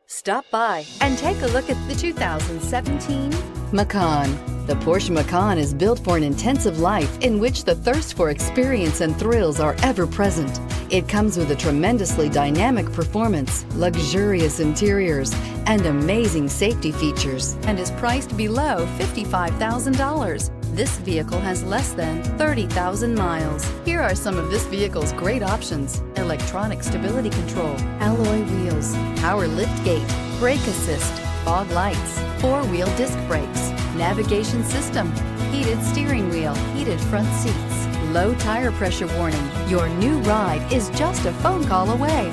Stop by and take a look at the 2017 Macan. The Porsche Macan is built for an intensive life in which the thirst for experience and thrills are ever present. It comes with a tremendously dynamic performance, luxurious interiors, and amazing safety features, and is priced below $55,000. This vehicle has less than 30,000 miles. Here are some of this vehicle's great options: electronic stability control, alloy wheels, power liftgate, brake assist, fog lights, four-wheel disc brakes, navigation system, heated steering wheel, heated front seats, low tire pressure warning. Your new ride is just a phone call away.